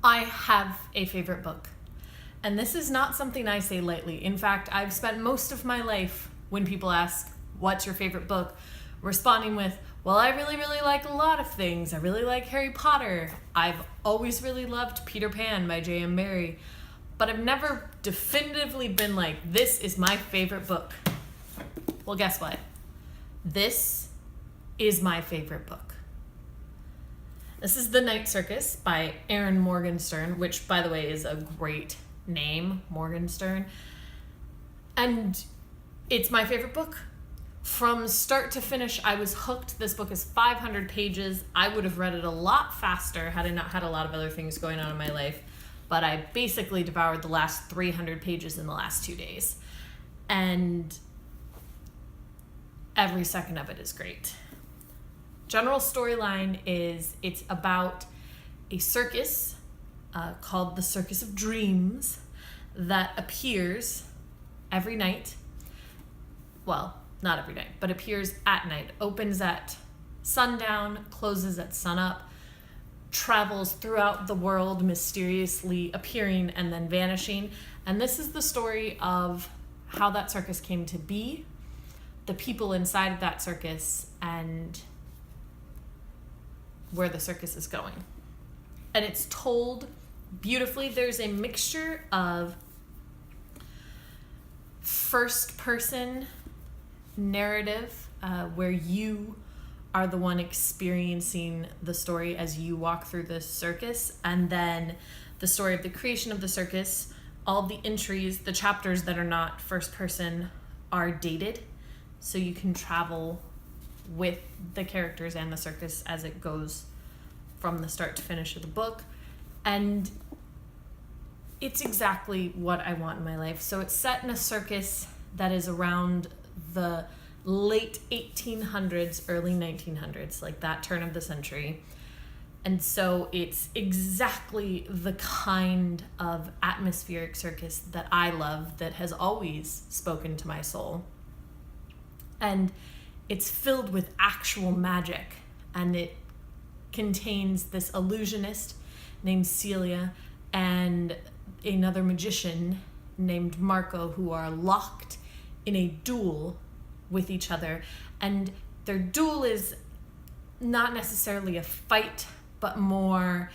I have a favorite book. And this is not something I say lightly. In fact, I've spent most of my life when people ask, what's your favorite book? Responding with, well, I really, really like a lot of things. I really like Harry Potter. I've always really loved Peter Pan by J.M. Barrie. But I've never definitively been like, this is my favorite book. Well, guess what? This is my favorite book. This is The Night Circus by Erin Morgenstern, which, by the way, is a great name, Morgenstern. And it's my favorite book. From start to finish, I was hooked. This book is 500 pages. I would have read it a lot faster had I not had a lot of other things going on in my life. But I basically devoured the last 300 pages in the last 2 days. And every second of it is great. General storyline is it's about a circus called the Circus of Dreams that appears every night. Well, not every night, but appears at night. Opens at sundown, closes at sunup, travels throughout the world mysteriously appearing and then vanishing. And this is the story of how that circus came to be, the people inside of that circus, and where the circus is going. And it's told beautifully. There's a mixture of first person narrative where you are the one experiencing the story as you walk through the circus, and then the story of the creation of the circus. All the entries, the chapters that are not first person, are dated, so you can travel with the characters and the circus as it goes from the start to finish of the book. And it's exactly what I want in my life. So it's set in a circus that is around the late 1800s, early 1900s, like that turn of the century. And so it's exactly the kind of atmospheric circus that I love, that has always spoken to my soul. And it's filled with actual magic, and it contains this illusionist named Celia and another magician named Marco, who are locked in a duel with each other. And their duel is not necessarily a fight, but more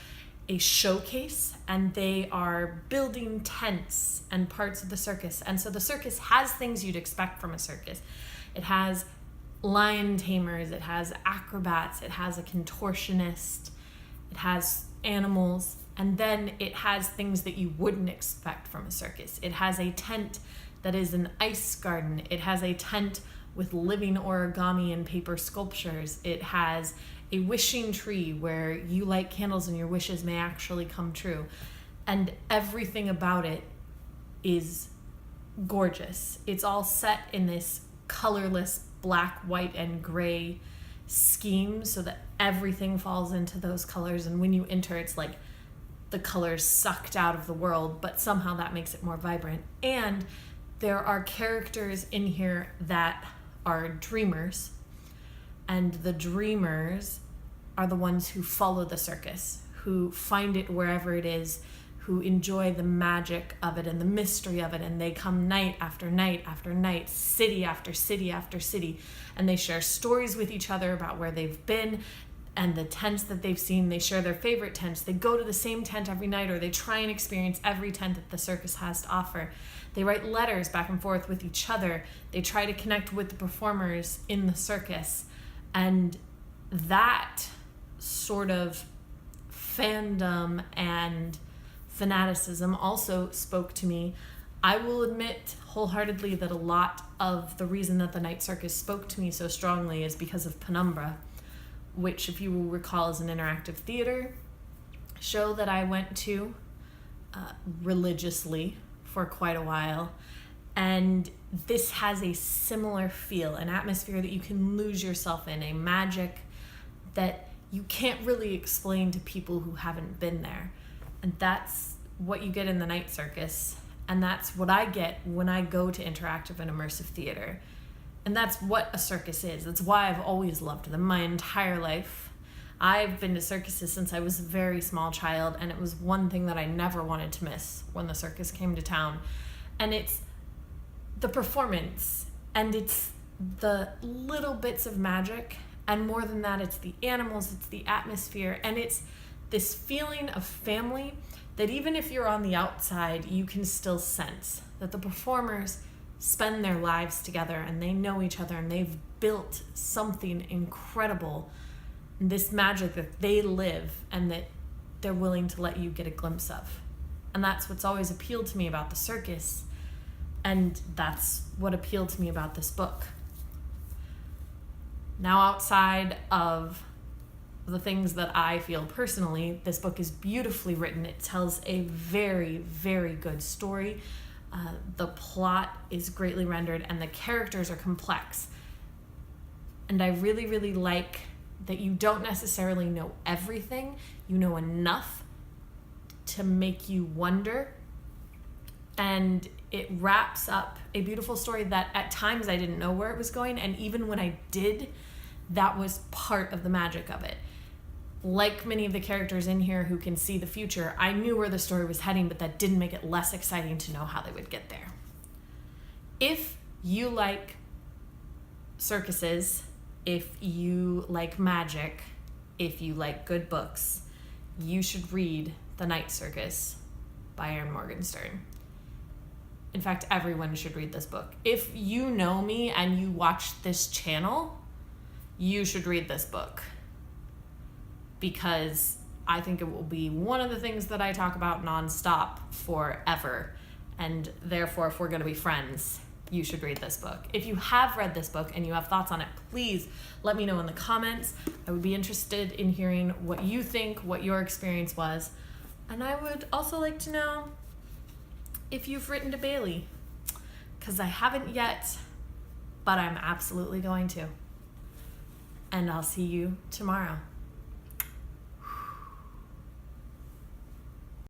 a showcase, and they are building tents and parts of the circus. And so the circus has things you'd expect from a circus. It has lion tamers, it has acrobats, it has a contortionist, it has animals, and then it has things that you wouldn't expect from a circus. It has a tent that is an ice garden. It has a tent with living origami and paper sculptures. It has a wishing tree where you light candles and your wishes may actually come true. And everything about it is gorgeous. It's all set in this colorless black, white, and gray scheme so that everything falls into those colors. And when you enter, it's like the colors sucked out of the world, but somehow that makes it more vibrant. And there are characters in here that are dreamers, and the dreamers are the ones who follow the circus, who find it wherever it is, who enjoy the magic of it and the mystery of it, and they come night after night after night, city after city after city, and they share stories with each other about where they've been and the tents that they've seen. They share their favorite tents. They go to the same tent every night, or they try and experience every tent that the circus has to offer. They write letters back and forth with each other. They try to connect with the performers in the circus. And that sort of fandom and fanaticism also spoke to me. I will admit wholeheartedly that a lot of the reason that the Night Circus spoke to me so strongly is because of Penumbra, which, if you will recall, is an interactive theater show that I went to religiously for quite a while. And this has a similar feel, an atmosphere that you can lose yourself in, a magic that you can't really explain to people who haven't been there. And that's what you get in the Night Circus. And that's what I get when I go to interactive and immersive theater. And that's what a circus is. That's why I've always loved them my entire life. I've been to circuses since I was a very small child, and it was one thing that I never wanted to miss when the circus came to town. And it's the performance, and it's the little bits of magic, and more than that, it's the animals, it's the atmosphere, and it's this feeling of family that even if you're on the outside, you can still sense that the performers spend their lives together and they know each other and they've built something incredible, this magic that they live and that they're willing to let you get a glimpse of. And that's what's always appealed to me about the circus, and that's what appealed to me about this book. Now, outside of the things that I feel personally, this book is beautifully written. It tells a very, very good story. The plot is greatly rendered and the characters are complex. And I really, really like that you don't necessarily know everything. You know enough to make you wonder. And it wraps up a beautiful story that at times I didn't know where it was going. And even when I did, that was part of the magic of it. Like many of the characters in here who can see the future, I knew where the story was heading, but that didn't make it less exciting to know how they would get there. If you like circuses, if you like magic, if you like good books, you should read The Night Circus by Erin Morgenstern. In fact, everyone should read this book. If you know me and you watch this channel, you should read this book, because I think it will be one of the things that I talk about nonstop forever. And therefore, if we're going to be friends, you should read this book. If you have read this book and you have thoughts on it, please let me know in the comments. I would be interested in hearing what you think, what your experience was. And I would also like to know if you've written to Bailey, because I haven't yet, but I'm absolutely going to. And I'll see you tomorrow.